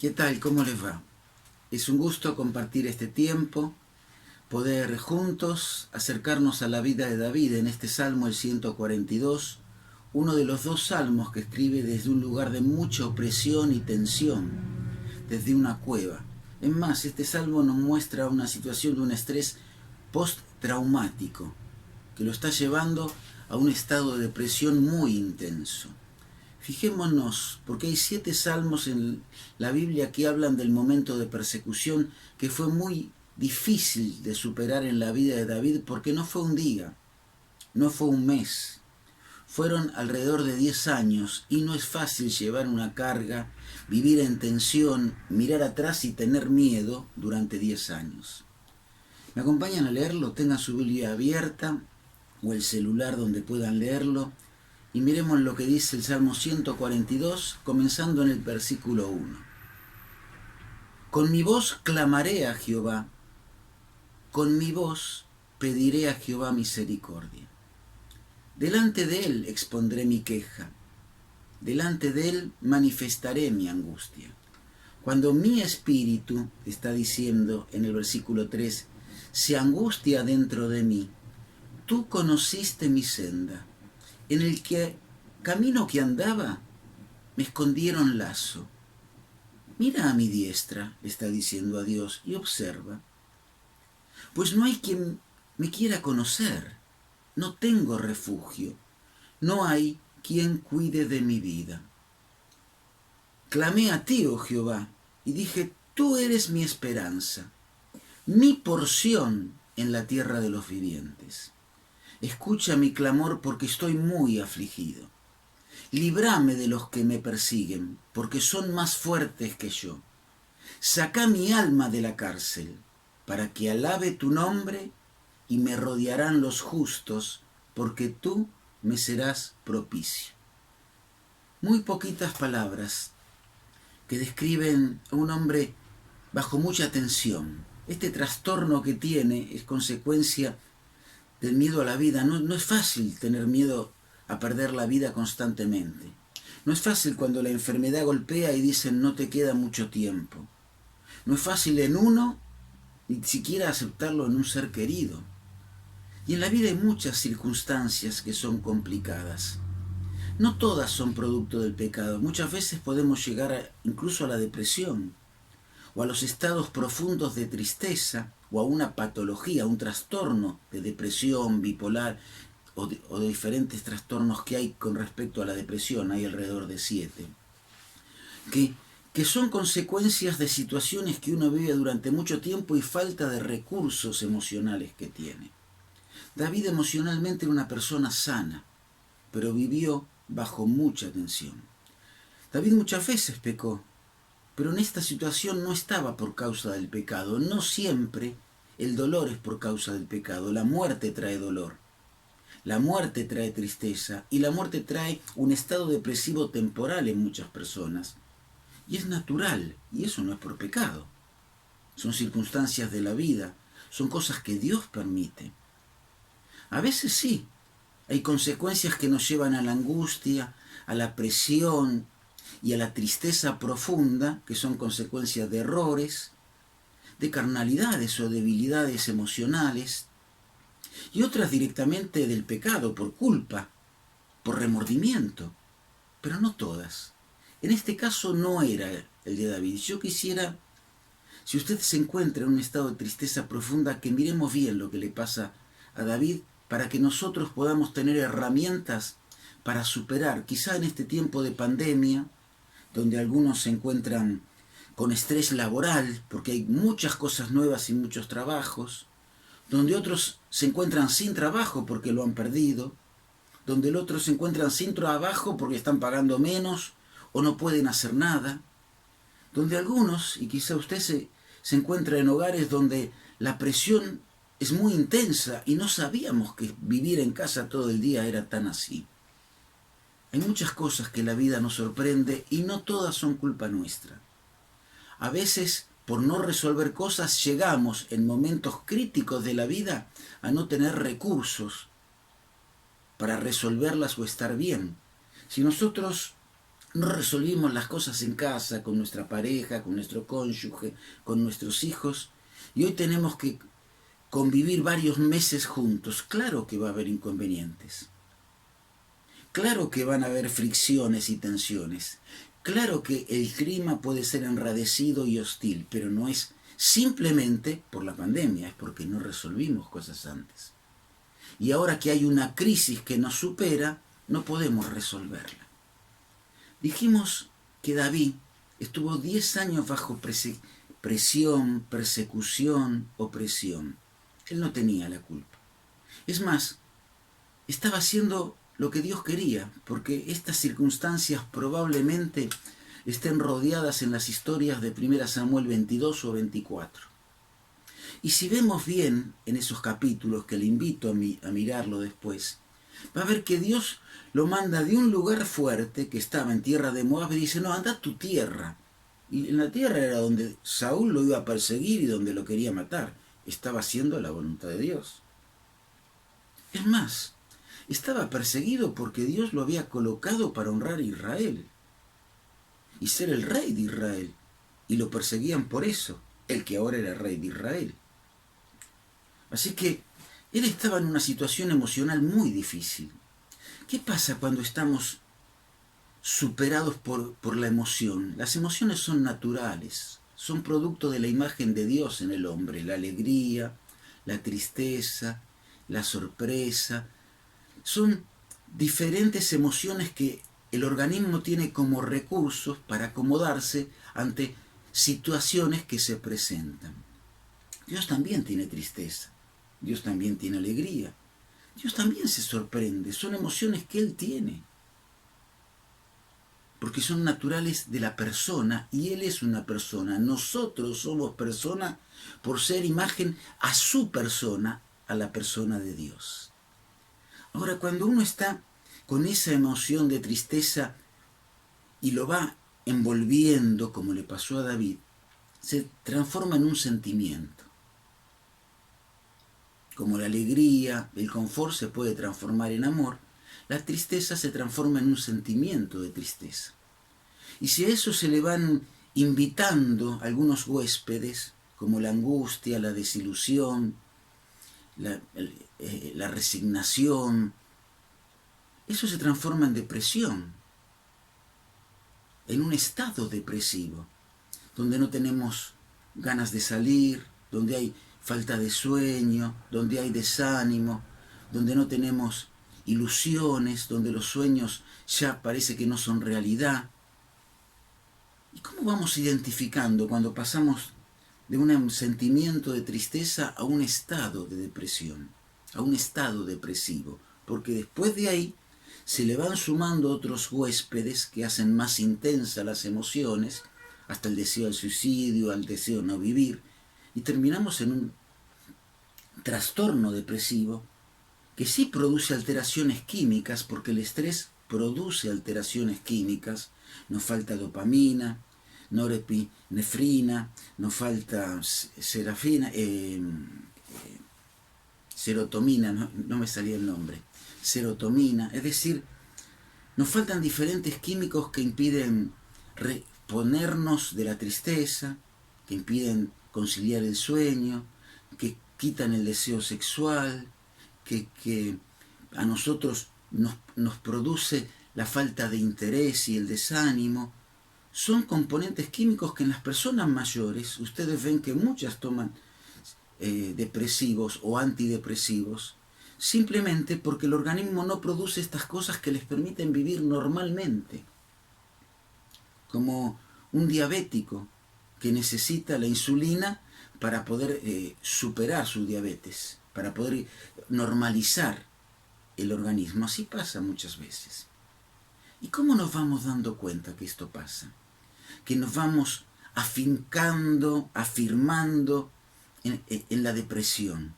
¿Qué tal? ¿Cómo les va? Es un gusto compartir este tiempo, poder juntos acercarnos a la vida de David en este Salmo, el 142, uno de los dos salmos que escribe desde un lugar de mucha opresión y tensión, desde una cueva. Es más, este salmo nos muestra una situación de un estrés postraumático que lo está llevando a un estado de depresión muy intenso. Fijémonos, porque hay 7 salmos en la Biblia que hablan del momento de persecución que fue muy difícil de superar en la vida de David, porque no fue un día, no fue un mes, fueron alrededor de 10 años y no es fácil llevar una carga, vivir en tensión, mirar atrás y tener miedo durante 10 años. ¿Me acompañan a leerlo? Tengan su Biblia abierta o el celular donde puedan leerlo. Y miremos lo que dice el Salmo 142, comenzando en el versículo 1. Con mi voz clamaré a Jehová, con mi voz pediré a Jehová misericordia. Delante de él expondré mi queja, delante de él manifestaré mi angustia. Cuando mi espíritu, está diciendo en el versículo 3, se angustia dentro de mí, tú conociste mi senda. En el camino que andaba, me escondieron lazo. Mira a mi diestra, le está diciendo a Dios, y observa. Pues no hay quien me quiera conocer. No tengo refugio. No hay quien cuide de mi vida. Clamé a ti, oh Jehová, y dije, tú eres mi esperanza, mi porción en la tierra de los vivientes. Escucha mi clamor porque estoy muy afligido. Líbrame de los que me persiguen, porque son más fuertes que yo. Saca mi alma de la cárcel, para que alabe tu nombre, y me rodearán los justos, porque tú me serás propicio. Muy poquitas palabras que describen a un hombre bajo mucha tensión. Este trastorno que tiene es consecuencia del miedo a la vida. No es fácil tener miedo a perder la vida constantemente. No es fácil cuando la enfermedad golpea y dicen no te queda mucho tiempo. No es fácil en uno, ni siquiera aceptarlo en un ser querido. Y en la vida hay muchas circunstancias que son complicadas. No todas son producto del pecado. Muchas veces podemos llegar incluso a la depresión, o a los estados profundos de tristeza, o a una patología, un trastorno de depresión bipolar, o de diferentes trastornos que hay con respecto a la depresión, hay alrededor de 7, que son consecuencias de situaciones que uno vive durante mucho tiempo y falta de recursos emocionales que tiene. David emocionalmente era una persona sana, pero vivió bajo mucha tensión. David muchas veces pecó, pero en esta situación no estaba por causa del pecado. No siempre el dolor es por causa del pecado. La muerte trae dolor. La muerte trae tristeza y la muerte trae un estado depresivo temporal en muchas personas. Y es natural, y eso no es por pecado. Son circunstancias de la vida, son cosas que Dios permite. A veces sí, hay consecuencias que nos llevan a la angustia, a la presión y a la tristeza profunda, que son consecuencias de errores, de carnalidades o debilidades emocionales, y otras directamente del pecado, por culpa, por remordimiento, pero no todas. En este caso no era el de David. Yo quisiera, si usted se encuentra en un estado de tristeza profunda, que miremos bien lo que le pasa a David para que nosotros podamos tener herramientas para superar, quizá en este tiempo de pandemia, donde algunos se encuentran con estrés laboral, porque hay muchas cosas nuevas y muchos trabajos, donde otros se encuentran sin trabajo porque lo han perdido, donde otros se encuentran sin trabajo porque están pagando menos o no pueden hacer nada, donde algunos, y quizá usted se encuentra en hogares donde la presión es muy intensa y no sabíamos que vivir en casa todo el día era tan así. Hay muchas cosas que la vida nos sorprende y no todas son culpa nuestra. A veces, por no resolver cosas, llegamos en momentos críticos de la vida a no tener recursos para resolverlas o estar bien. Si nosotros No resolvimos las cosas en casa, con nuestra pareja, con nuestro cónyuge, con nuestros hijos, y hoy tenemos que convivir varios meses juntos. Claro que va a haber inconvenientes. Claro que van a haber fricciones y tensiones. Claro que el clima puede ser enradecido y hostil, pero no es simplemente por la pandemia, es porque no resolvimos cosas antes. Y ahora que hay una crisis que nos supera, no podemos resolverla. Dijimos que David estuvo 10 años bajo presión, persecución, opresión. Él no tenía la culpa. Es más, estaba haciendo lo que Dios quería, porque estas circunstancias probablemente estén rodeadas en las historias de 1 Samuel 22 o 24. Y si vemos bien en esos capítulos, que le invito a mirarlo después, va a ver que Dios lo manda de un lugar fuerte que estaba en tierra de Moab y dice, no, anda a tu tierra. Y en la tierra era donde Saúl lo iba a perseguir y donde lo quería matar. Estaba haciendo la voluntad de Dios. Es más, estaba perseguido porque Dios lo había colocado para honrar a Israel y ser el rey de Israel. Y lo perseguían por eso, el que ahora era rey de Israel. Así que él estaba en una situación emocional muy difícil. ¿Qué pasa cuando estamos superados por la emoción? Las emociones son naturales, son producto de la imagen de Dios en el hombre. La alegría, la tristeza, la sorpresa, son diferentes emociones que el organismo tiene como recursos para acomodarse ante situaciones que se presentan. Dios también tiene tristeza, Dios también tiene alegría, Dios también se sorprende, son emociones que Él tiene, porque son naturales de la persona y Él es una persona. Nosotros somos persona por ser imagen a su persona, a la persona de Dios. Ahora, cuando uno está con esa emoción de tristeza y lo va envolviendo, como le pasó a David, se transforma en un sentimiento. Como la alegría, el confort se puede transformar en amor, la tristeza se transforma en un sentimiento de tristeza. Y si a eso se le van invitando algunos huéspedes, como la angustia, la desilusión, la resignación, eso se transforma en depresión, en un estado depresivo, donde no tenemos ganas de salir, donde hay falta de sueño, donde hay desánimo, donde no tenemos ilusiones, donde los sueños ya parece que no son realidad. ¿Y cómo vamos identificando cuando pasamos de un sentimiento de tristeza a un estado de depresión, a un estado depresivo? Porque después de ahí se le van sumando otros huéspedes que hacen más intensas las emociones, hasta el deseo del suicidio, al deseo de no vivir, y terminamos en un trastorno depresivo que sí produce alteraciones químicas, porque el estrés produce alteraciones químicas, nos falta dopamina, norepinefrina, nos falta serotonina, no me salía el nombre, serotonina, es decir, nos faltan diferentes químicos que impiden reponernos de la tristeza, que impiden conciliar el sueño, que quitan el deseo sexual, que a nosotros nos produce la falta de interés y el desánimo. Son componentes químicos que en las personas mayores, ustedes ven que muchas toman depresivos o antidepresivos, simplemente porque el organismo no produce estas cosas que les permiten vivir normalmente, como un diabético que necesita la insulina para poder superar su diabetes, para poder normalizar el organismo. Así pasa muchas veces. ¿Y cómo nos vamos dando cuenta que esto pasa? Que nos vamos afincando, afirmando en la depresión.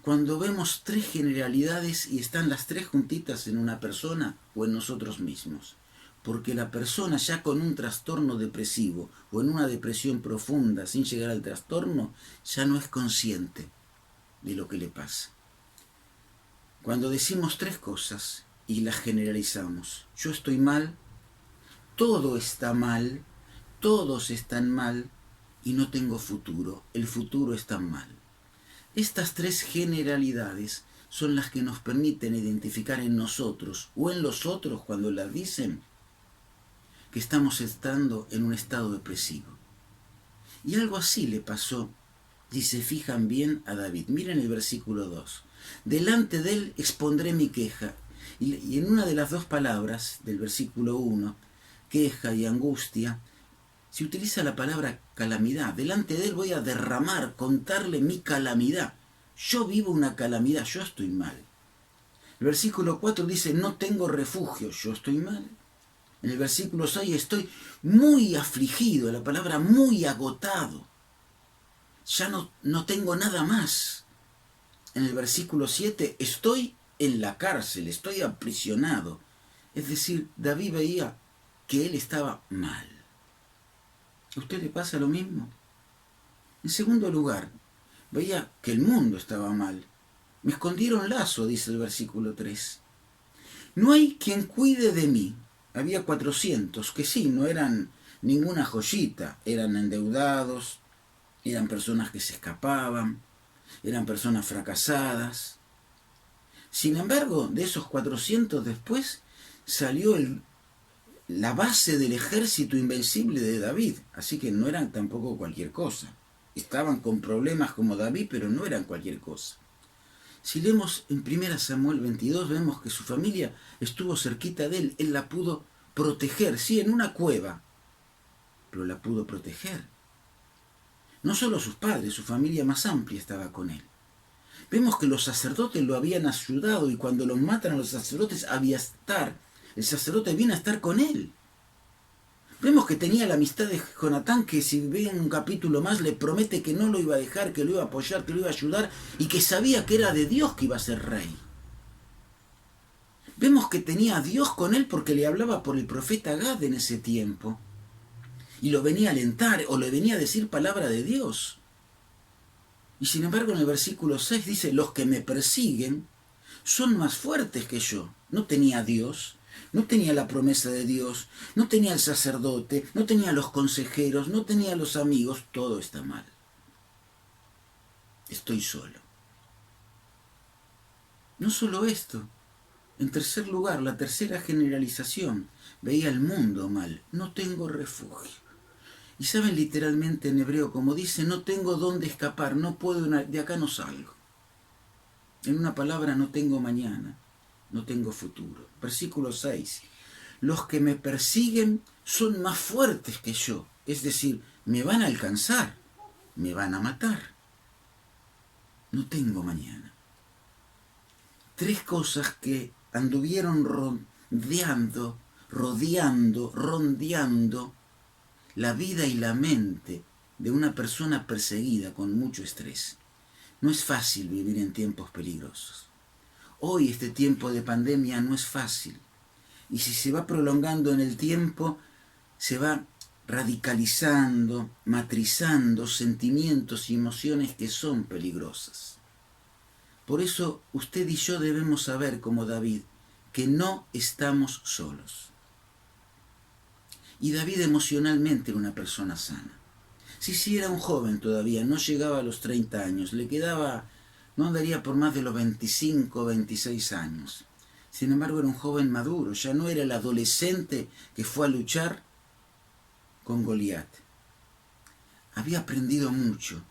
Cuando vemos tres generalidades y están las tres juntitas en una persona o en nosotros mismos. Porque la persona ya con un trastorno depresivo o en una depresión profunda sin llegar al trastorno ya no es consciente de lo que le pasa. Cuando decimos tres cosas y las generalizamos, yo estoy mal todo está mal, todos están mal y no tengo futuro, el futuro está mal. Estas tres generalidades son las que nos permiten identificar en nosotros o en los otros cuando las dicen que estamos estando en un estado depresivo. Y algo así le pasó, si se fijan bien, a David. Miren el versículo 2. Delante de él expondré mi queja. Y en una de las dos palabras del versículo 1, queja y angustia, se utiliza la palabra calamidad. Delante de él voy a derramar, contarle mi calamidad. Yo vivo una calamidad, yo estoy mal. El versículo 4 dice, no tengo refugio, yo estoy mal. En el versículo 6 estoy muy afligido, la palabra muy agotado. Ya no tengo nada más. En el versículo 7 estoy en la cárcel, estoy aprisionado. Es decir, David veía que él estaba mal. ¿A usted le pasa lo mismo? En segundo lugar, veía que el mundo estaba mal. Me escondieron lazo, dice el versículo 3. No hay quien cuide de mí. Había 400, que sí, no eran ninguna joyita, eran endeudados, eran personas que se escapaban, eran personas fracasadas. Sin embargo, de esos 400 después salió la base del ejército invencible de David, así que no eran tampoco cualquier cosa. Estaban con problemas como David, pero no eran cualquier cosa. Si leemos en 1 Samuel 22, vemos que su familia estuvo cerquita de él. Él la pudo proteger, sí, en una cueva, pero la pudo proteger. No solo sus padres, su familia más amplia estaba con él. Vemos que los sacerdotes lo habían ayudado y cuando los matan a los sacerdotes, el sacerdote viene a estar con él. Vemos que tenía la amistad de Jonatán, que si ven un capítulo más le promete que no lo iba a dejar, que lo iba a apoyar, que lo iba a ayudar y que sabía que era de Dios que iba a ser rey. Vemos que tenía a Dios con él porque le hablaba por el profeta Gad en ese tiempo y lo venía a alentar o le venía a decir palabra de Dios. Y sin embargo en el versículo 6 dice, los que me persiguen son más fuertes que yo. No tenía a Dios, no tenía la promesa de Dios, no tenía el sacerdote, no tenía los consejeros, no tenía los amigos, todo está mal. Estoy solo. No solo esto, en tercer lugar, la tercera generalización, veía el mundo mal, no tengo refugio. Y saben literalmente en hebreo, como dice, no tengo dónde escapar, no puedo, de acá no salgo. En una palabra, no tengo mañana, no tengo futuro. Versículo 6. Los que me persiguen son más fuertes que yo. Es decir, me van a alcanzar, me van a matar. No tengo mañana. Tres cosas que anduvieron rondeando la vida y la mente de una persona perseguida con mucho estrés. No es fácil vivir en tiempos peligrosos. Hoy este tiempo de pandemia no es fácil. Y si se va prolongando en el tiempo, se va radicalizando, matrizando sentimientos y emociones que son peligrosas. Por eso usted y yo debemos saber, como David, que no estamos solos. Y David emocionalmente era una persona sana. Sí, era un joven todavía, no llegaba a los 30 años, le quedaba, no andaría por más de los 25, 26 años. Sin embargo, era un joven maduro, ya no era el adolescente que fue a luchar con Goliat. Había aprendido mucho.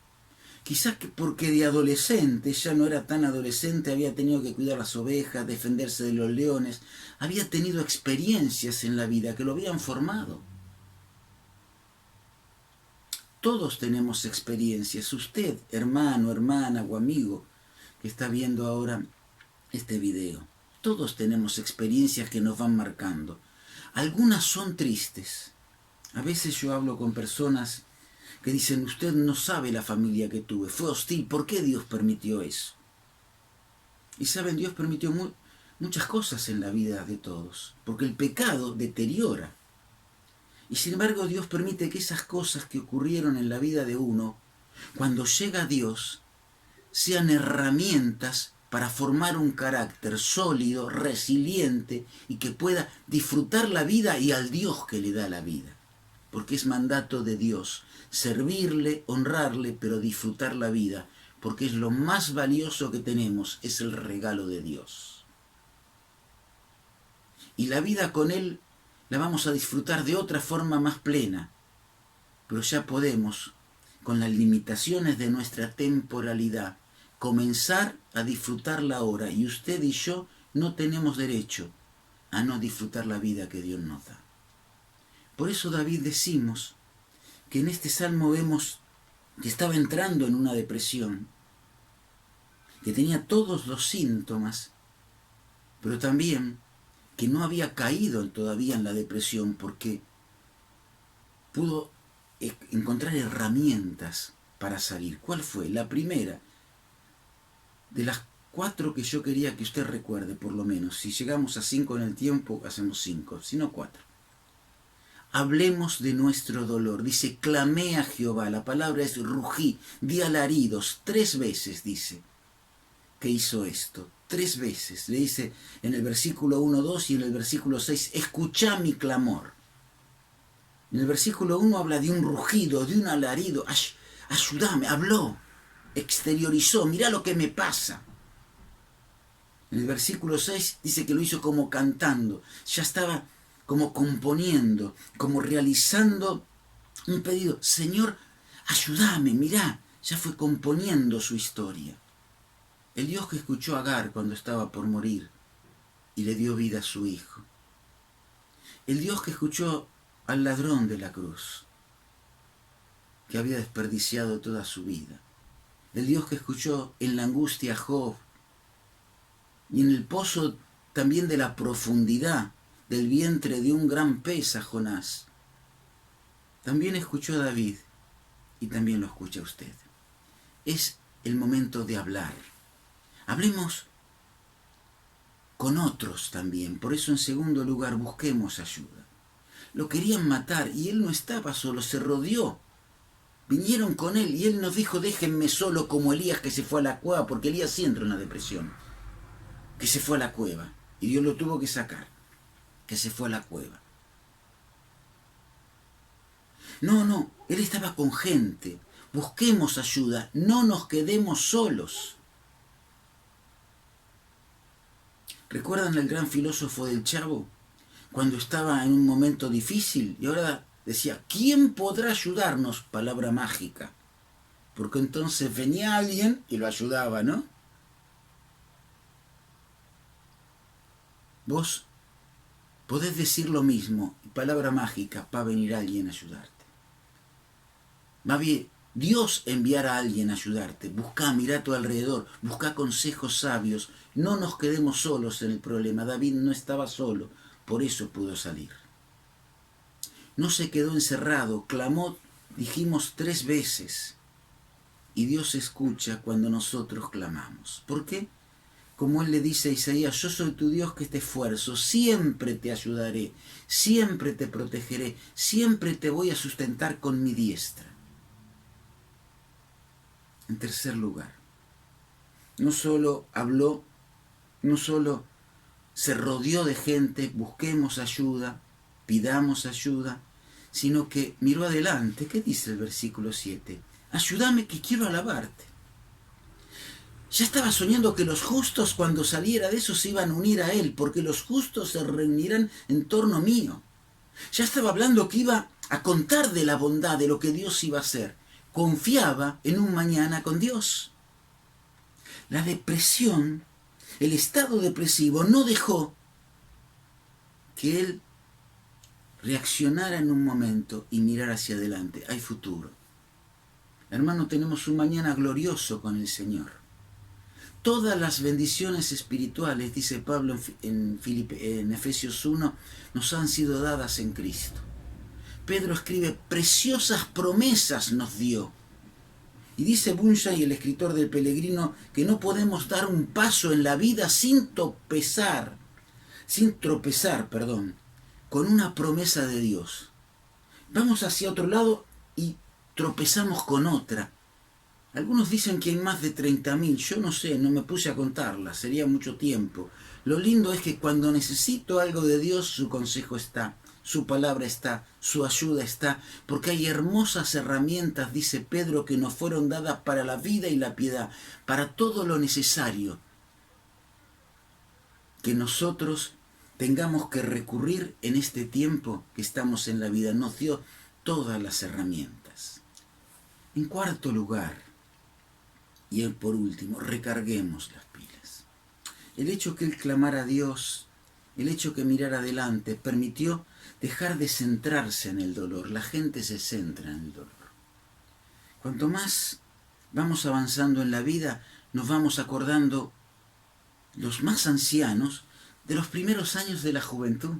Quizás porque de adolescente, ya no era tan adolescente, había tenido que cuidar las ovejas, defenderse de los leones, había tenido experiencias en la vida que lo habían formado. Todos tenemos experiencias. Usted, hermano, hermana o amigo que está viendo ahora este video, todos tenemos experiencias que nos van marcando. Algunas son tristes. A veces yo hablo con personas que dicen, usted no sabe la familia que tuve, fue hostil, ¿por qué Dios permitió eso? Y saben, Dios permitió muchas cosas en la vida de todos, porque el pecado deteriora. Y sin embargo Dios permite que esas cosas que ocurrieron en la vida de uno, cuando llega a Dios, sean herramientas para formar un carácter sólido, resiliente y que pueda disfrutar la vida y al Dios que le da la vida. Porque es mandato de Dios servirle, honrarle, pero disfrutar la vida, porque es lo más valioso que tenemos, es el regalo de Dios. Y la vida con Él la vamos a disfrutar de otra forma más plena, pero ya podemos, con las limitaciones de nuestra temporalidad, comenzar a disfrutarla ahora, y usted y yo no tenemos derecho a no disfrutar la vida que Dios nos da. Por eso David decimos que en este salmo vemos que estaba entrando en una depresión, que tenía todos los síntomas, pero también que no había caído todavía en la depresión porque pudo encontrar herramientas para salir. ¿Cuál fue? La primera, de las 4 que yo quería que usted recuerde, por lo menos. Si llegamos a 5 en el tiempo, hacemos 5, si no 4. Hablemos de nuestro dolor. Dice, clamé a Jehová. La palabra es rugí, di alaridos. 3 veces dice que hizo esto. 3 veces. Le dice en el versículo 1, 2 y en el versículo 6, escuchá mi clamor. En el versículo 1 habla de un rugido, de un alarido. Ayúdame, habló, exteriorizó, mirá lo que me pasa. En el versículo 6 dice que lo hizo como cantando. Ya estaba como componiendo, como realizando un pedido. Señor, ayúdame, mirá, ya fue componiendo su historia. El Dios que escuchó a Agar cuando estaba por morir y le dio vida a su hijo. El Dios que escuchó al ladrón de la cruz, que había desperdiciado toda su vida. El Dios que escuchó en la angustia a Job y en el pozo también de la profundidad del vientre de un gran pez a Jonás. También escuchó a David y también lo escucha usted. Es el momento de hablar. Hablemos con otros también. Por eso, en segundo lugar, busquemos ayuda. Lo querían matar y él no estaba solo, se rodeó. Vinieron con él y él nos dijo, déjenme solo como Elías que se fue a la cueva, porque Elías sí entró en una depresión, que se fue a la cueva y Dios lo tuvo que sacar, que se fue a la cueva. No, él estaba con gente. Busquemos ayuda, no nos quedemos solos. ¿Recuerdan el gran filósofo del Chavo? Cuando estaba en un momento difícil y ahora decía, ¿quién podrá ayudarnos? Palabra mágica. Porque entonces venía alguien y lo ayudaba, ¿no? Vos podés decir lo mismo, palabra mágica, para venir alguien a ayudarte. Más bien, Dios enviará a alguien a ayudarte. Buscá, mirá a tu alrededor, buscá consejos sabios. No nos quedemos solos en el problema. David no estaba solo, por eso pudo salir. No se quedó encerrado, clamó, dijimos 3 veces. Y Dios escucha cuando nosotros clamamos. ¿Por qué? Como Él le dice a Isaías, yo soy tu Dios que te esfuerzo, siempre te ayudaré, siempre te protegeré, siempre te voy a sustentar con mi diestra. En tercer lugar, no solo habló, no solo se rodeó de gente, busquemos ayuda, pidamos ayuda, sino que miró adelante. ¿Qué dice el versículo 7? Ayúdame que quiero alabarte. Ya estaba soñando que los justos cuando saliera de eso se iban a unir a él, porque los justos se reunirán en torno mío. Ya estaba hablando que iba a contar de la bondad, de lo que Dios iba a hacer. Confiaba en un mañana con Dios. La depresión, el estado depresivo no dejó que él reaccionara en un momento y mirara hacia adelante. Hay futuro. Hermano, tenemos un mañana glorioso con el Señor. Todas las bendiciones espirituales, dice Pablo en Efesios 1, nos han sido dadas en Cristo. Pedro escribe, preciosas promesas nos dio. Y dice Bunshay, el escritor del Peregrino, que no podemos dar un paso en la vida sin tropezar, con una promesa de Dios. Vamos hacia otro lado y tropezamos con otra. Algunos dicen que hay más de 30.000, yo no sé, no me puse a contarlas, sería mucho tiempo. Lo lindo es que cuando necesito algo de Dios, su consejo está, su palabra está, su ayuda está, porque hay hermosas herramientas, dice Pedro, que nos fueron dadas para la vida y la piedad, para todo lo necesario que nosotros tengamos que recurrir en este tiempo que estamos en la vida. Nos dio todas las herramientas. En cuarto lugar, y por último, recarguemos las pilas. El hecho que él clamara a Dios, el hecho que mirara adelante, permitió dejar de centrarse en el dolor. La gente se centra en el dolor. Cuanto más vamos avanzando en la vida, nos vamos acordando, los más ancianos, de los primeros años de la juventud.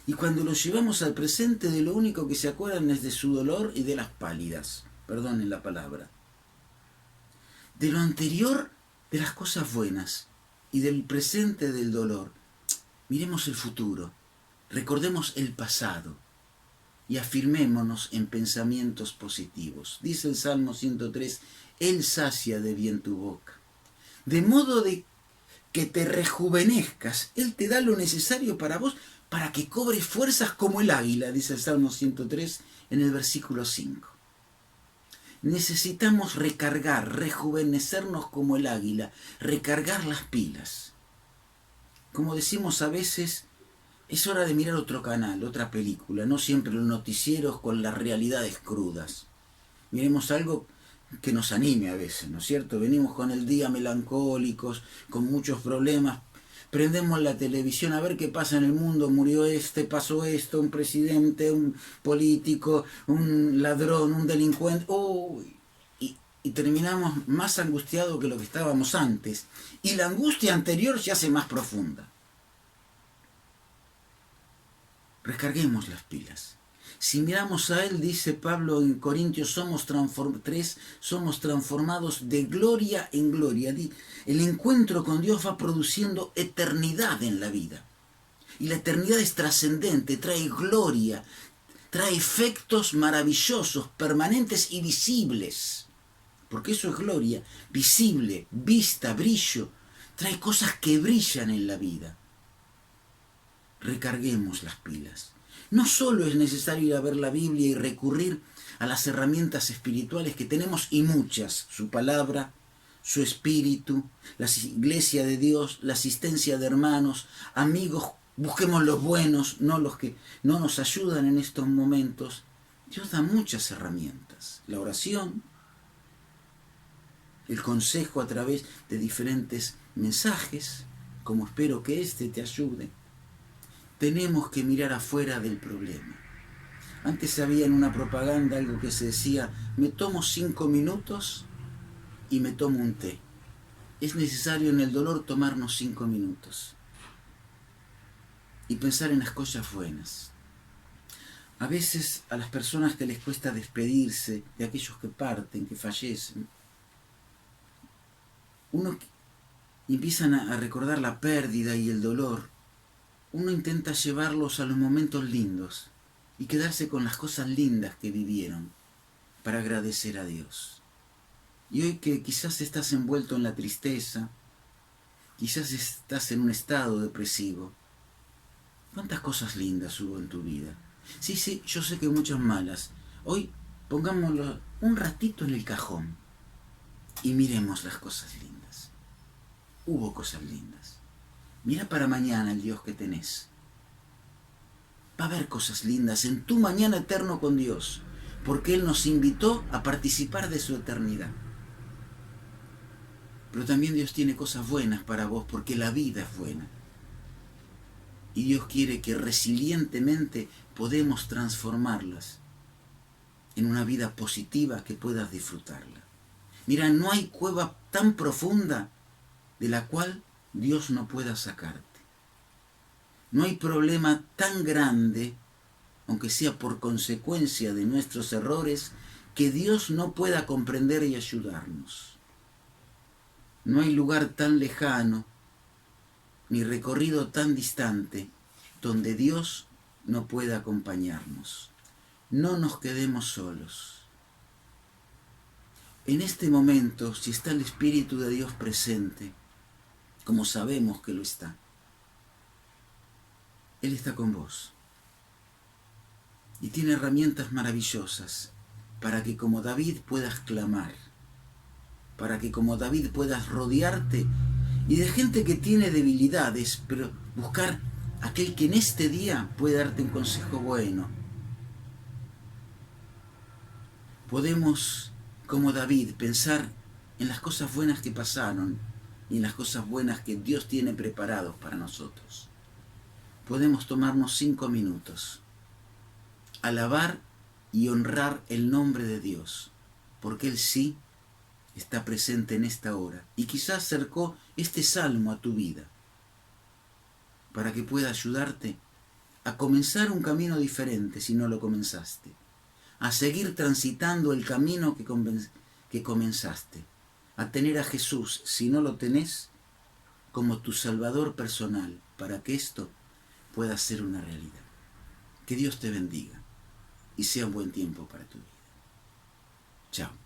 Y cuando los llevamos al presente, de lo único que se acuerdan es de su dolor y de las pálidas. Perdonen la palabra. De lo anterior, de las cosas buenas, y del presente, del dolor. Miremos el futuro, recordemos el pasado y afirmémonos en pensamientos positivos. Dice el Salmo 103, Él sacia de bien tu boca. De modo de que te rejuvenezcas, Él te da lo necesario para vos, para que cobres fuerzas como el águila, dice el Salmo 103 en el versículo 5. Necesitamos recargar, rejuvenecernos como el águila, recargar las pilas. Como decimos a veces, es hora de mirar otro canal, otra película, no siempre los noticieros con las realidades crudas. Miremos algo que nos anime a veces, ¿no es cierto? Venimos con el día melancólicos, con muchos problemas, prendemos la televisión a ver qué pasa en el mundo, murió este, pasó esto, un presidente, un político, un ladrón, un delincuente, y terminamos más angustiados que lo que estábamos antes. Y la angustia anterior se hace más profunda. Recarguemos las pilas. Si miramos a Él, dice Pablo en Corintios, somos transformados de gloria en gloria. El encuentro con Dios va produciendo eternidad en la vida. Y la eternidad es trascendente, trae gloria, trae efectos maravillosos, permanentes y visibles. Porque eso es gloria, visible, vista, brillo. Trae cosas que brillan en la vida. Recarguemos las pilas. No solo es necesario ir a ver la Biblia y recurrir a las herramientas espirituales que tenemos, y muchas, su palabra, su espíritu, la iglesia de Dios, la asistencia de hermanos, amigos, busquemos los buenos, no los que no nos ayudan en estos momentos. Dios da muchas herramientas. La oración, el consejo a través de diferentes mensajes, como espero que este te ayude. Tenemos que mirar afuera del problema. Antes había en una propaganda algo que se decía, me tomo 5 minutos y me tomo un té. Es necesario en el dolor tomarnos 5 minutos y pensar en las cosas buenas. A veces a las personas que les cuesta despedirse de aquellos que parten, que fallecen, uno empiezan a recordar la pérdida y el dolor. Uno intenta llevarlos a los momentos lindos y quedarse con las cosas lindas que vivieron para agradecer a Dios. Y hoy que quizás estás envuelto en la tristeza, quizás estás en un estado depresivo, ¿cuántas cosas lindas hubo en tu vida? Sí, yo sé que muchas malas. Hoy pongámoslo un ratito en el cajón y miremos las cosas lindas. Hubo cosas lindas. Mira para mañana el Dios que tenés. Va a haber cosas lindas en tu mañana eterno con Dios, porque Él nos invitó a participar de su eternidad. Pero también Dios tiene cosas buenas para vos, porque la vida es buena. Y Dios quiere que resilientemente podemos transformarlas en una vida positiva que puedas disfrutarla. Mira, no hay cueva tan profunda de la cual Dios no pueda sacarte. No hay problema tan grande, aunque sea por consecuencia de nuestros errores, que Dios no pueda comprender y ayudarnos. No hay lugar tan lejano, ni recorrido tan distante, donde Dios no pueda acompañarnos. No nos quedemos solos. En este momento, si está el Espíritu de Dios presente, como sabemos que lo está, Él está con vos. Y tiene herramientas maravillosas para que como David puedas clamar, para que como David puedas rodearte y de gente que tiene debilidades, pero buscar aquel que en este día puede darte un consejo bueno. Podemos, como David, pensar en las cosas buenas que pasaron y en las cosas buenas que Dios tiene preparados para nosotros. Podemos tomarnos 5 minutos, alabar y honrar el nombre de Dios, porque Él sí está presente en esta hora y quizás acercó este salmo a tu vida para que pueda ayudarte a comenzar un camino diferente si no lo comenzaste, a seguir transitando el camino que comenzaste, a tener a Jesús, si no lo tenés, como tu Salvador personal, para que esto pueda ser una realidad. Que Dios te bendiga y sea un buen tiempo para tu vida. Chao.